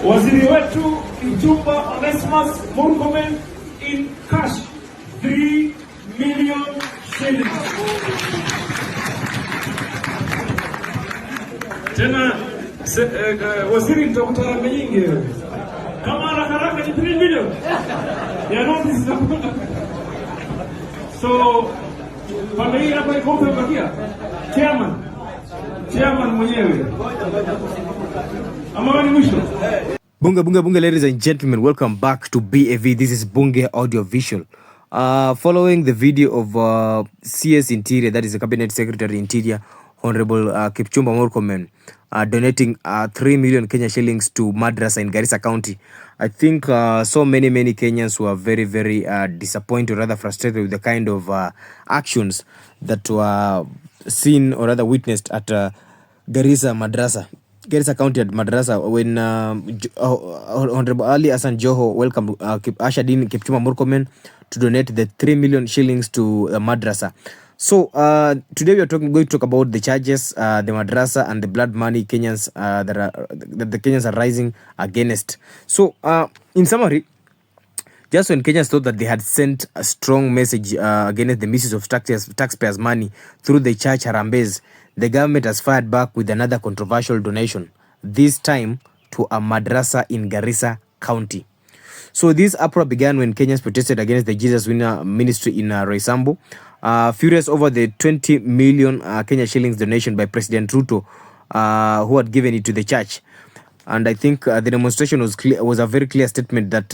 Waziri wetu Mjumba Onesmus Murkomen in cash 3 million shillings. Tena waziri mtakuta haraka nyingi kama haraka ni 3 million ya notice za kutoka. So familia hapa iko mpakia chairman mwenyewe ama wani mwisho. Bunge, ladies and gentlemen, welcome back to BAV. This is Bunge Audio Visual. Following the video of CS Interior, that is the Cabinet Secretary Interior, Honorable Kipchumba Murkomen, donating 3 million Kenya shillings to Madrasa in Garissa County. I think so many Kenyans were very, very disappointed, or rather frustrated with the kind of actions that were seen or rather witnessed at Garissa County at Madrasa, when Honorable Ali Hassan Joho welcomed ushered in Kipchumba Murkomen to donate the 3 million shillings to Madrasa. So today we are going to talk about the charges, the Madrasa, and the blood money Kenyans that the Kenyans are rising against. So in summary, just when Kenyans thought that they had sent a strong message against the misuse of taxpayers' money through the church harambes, the government has fired back with another controversial donation, this time to a Madrasa in Garissa County. So this uproar began when Kenyans protested against the Jesus Winner Ministry in Roysambu, furious over the 20 million Kenya shillings donation by President Ruto, who had given it to the church. And I think the demonstration was a very clear statement that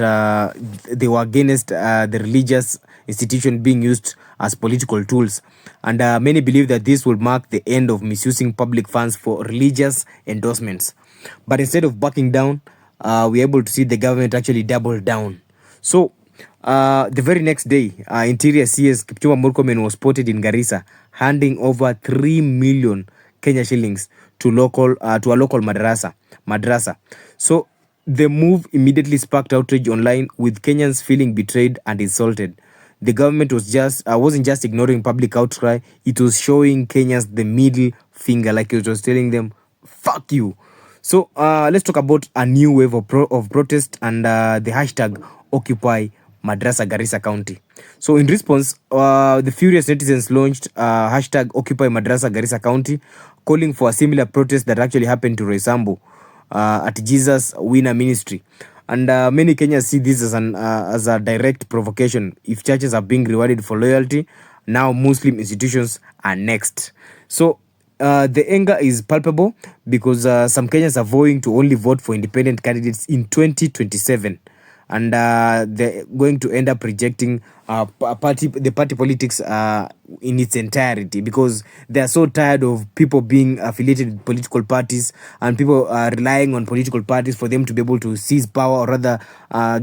they were against the religious institution being used as political tools. And many believe that this will mark the end of misusing public funds for religious endorsements. But instead of backing down, we're able to see the government actually double down. So the very next day, Interior CS Kipchumba Murkomen was spotted in Garissa, handing over 3 million Kenya shillings to a local Madrasa. So the move immediately sparked outrage online, with Kenyans feeling betrayed and insulted. The government wasn't just ignoring public outcry; it was showing Kenyans the middle finger, like it was telling them, "Fuck you." So let's talk about a new wave of protest and the hashtag Occupy Madrasa Garissa County. So in response, the furious netizens launched hashtag Occupy Madrasa Garissa County, calling for a similar protest that actually happened to Roysambu at Jesus Winner Ministry. And many Kenyans see this as a direct provocation. If churches are being rewarded for loyalty, now Muslim institutions are next. So the anger is palpable because some Kenyans are vowing to only vote for independent candidates in 2027. And they're going to end up rejecting the party politics in its entirety, because they are so tired of people being affiliated with political parties, and people are relying on political parties for them to be able to seize power, or rather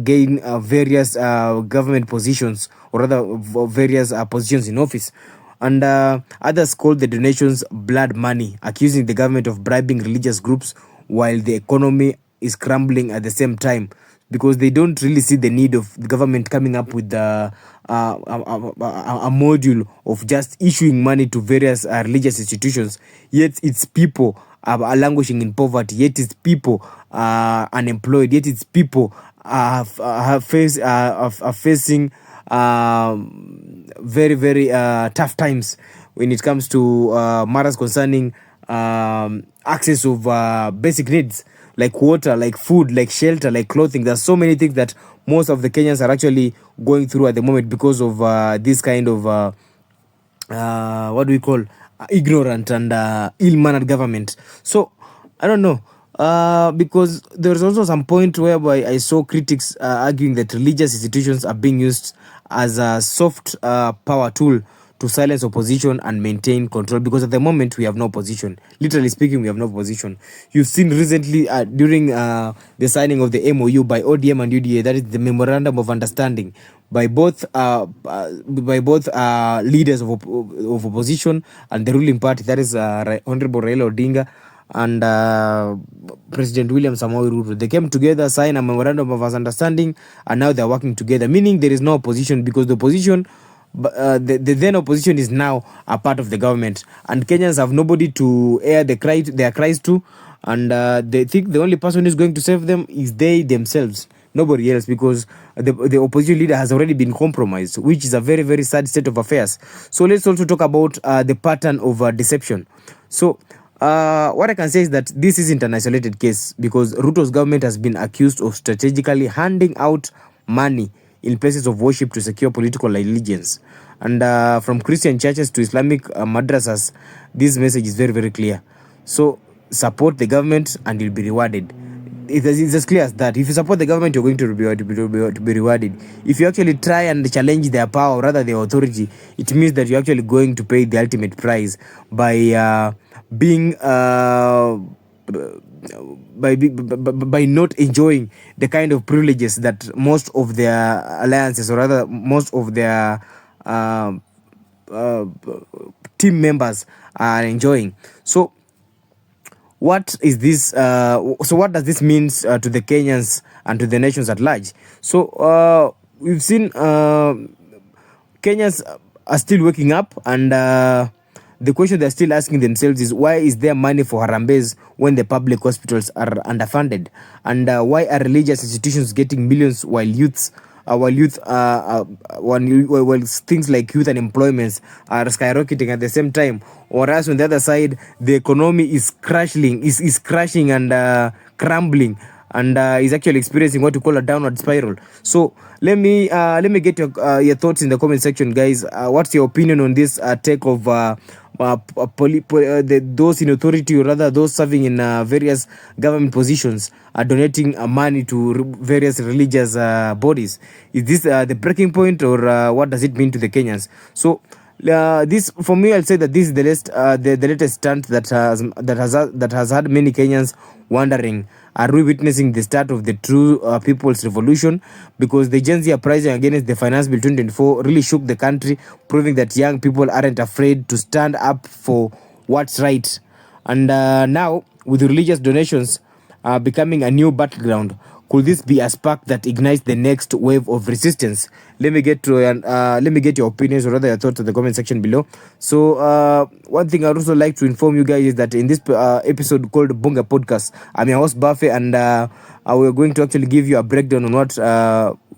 gain various government positions, or rather various positions in office. And others call the donations blood money, accusing the government of bribing religious groups while the economy is crumbling at the same time, because they don't really see the need of the government coming up with a module of just issuing money to various religious institutions, yet its people are languishing in poverty, yet its people are unemployed, yet its people are facing very, very tough times when it comes to matters concerning access of basic needs, like water, like food, like shelter, like clothing. There's so many things that most of the Kenyans are actually going through at the moment because of this kind of ignorant and ill-mannered government. So I don't know, because there's also some point whereby I saw critics arguing that religious institutions are being used as a soft power tool to silence opposition and maintain control, because at the moment we have no opposition. Literally speaking, we have no opposition. You've seen recently during the signing of the MOU by ODM and UDA, that is the Memorandum of Understanding, by both leaders of opposition and the ruling party, that is Honorable Raila Odinga and President William Samoei Ruto. They came together, signed a Memorandum of Understanding, and now they're working together, meaning there is no opposition, because the opposition the then opposition is now a part of the government, and Kenyans have nobody to air their cries to. and they think the only person who's going to save them is they themselves, nobody else, because the opposition leader has already been compromised, which is a very, very sad state of affairs. So let's also talk about the pattern of deception. So what I can say is that this isn't an isolated case, because Ruto's government has been accused of strategically handing out money in places of worship to secure political allegiance. And from Christian churches to Islamic madrasas, this message is very, very clear. So support the government and you'll be rewarded. It's as clear as that. If you support the government, you're going to be rewarded. If you actually try and challenge their power, rather their authority, it means that you're actually going to pay the ultimate price by being by not enjoying the kind of privileges that most of their alliances, or rather most of their team members are enjoying. So what is this? So what does this mean to the Kenyans and to the nations at large? So we've seen Kenyans are still waking up, and the question they're still asking themselves is, why is there money for Harambes when the public hospitals are underfunded? And why are religious institutions getting millions while things like youth unemployments are skyrocketing at the same time? Whereas on the other side, the economy is crashing and crumbling, and is actually experiencing what you call a downward spiral. So let me get your thoughts in the comment section, guys. What's your opinion on this take of those in authority, or rather those serving in various government positions, are donating money to various religious bodies? Is this the breaking point, or what does it mean to the Kenyans? So this, for me, I'll say that this is the latest stunt that has had many Kenyans wondering, are we witnessing the start of the true people's revolution? Because the Gen Z uprising against the Finance Bill 2024 really shook the country, proving that young people aren't afraid to stand up for what's right. And now, with religious donations becoming a new battleground, could this be a spark that ignites the next wave of resistance? Let me get your opinions, or rather your thoughts, in the comment section below. So one thing I'd also like to inform you guys is that in this episode called Bunga Podcast, I'm your host Buffy, and we're going to actually give you a breakdown on what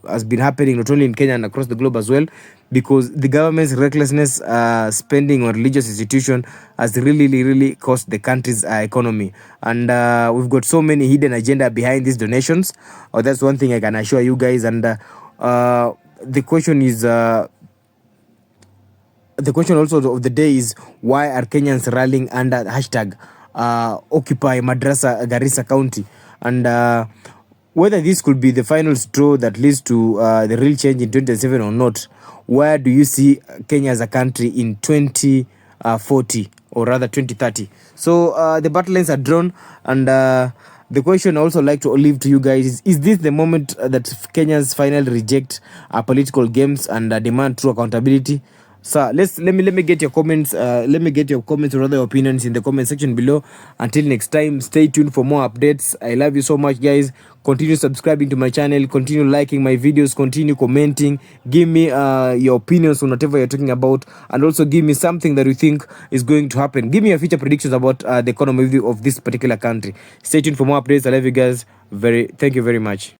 has been happening not only in Kenya and across the globe as well, because the government's recklessness spending on religious institution has really cost the country's economy. And we've got so many hidden agenda behind these donations. That's one thing I can assure you guys. And the question is, the question also of the day is, why are Kenyans rallying under hashtag Occupy Madrasa Garissa County? And whether this could be the final straw that leads to the real change in 2027 or not. Where do you see Kenya as a country in 2040, or rather 2030? So the battle lines are drawn, and the question I also like to leave to you guys is this the moment that Kenyans finally reject political games and demand true accountability? So let me get your comments. Let me get your comments, or other opinions, in the comment section below. Until next time, stay tuned for more updates. I love you so much, guys. Continue subscribing to my channel. Continue liking my videos. Continue commenting. Give me your opinions on whatever you're talking about, and also give me something that you think is going to happen. Give me your future predictions about the economy of this particular country. Stay tuned for more updates. I love you guys. Thank you very much.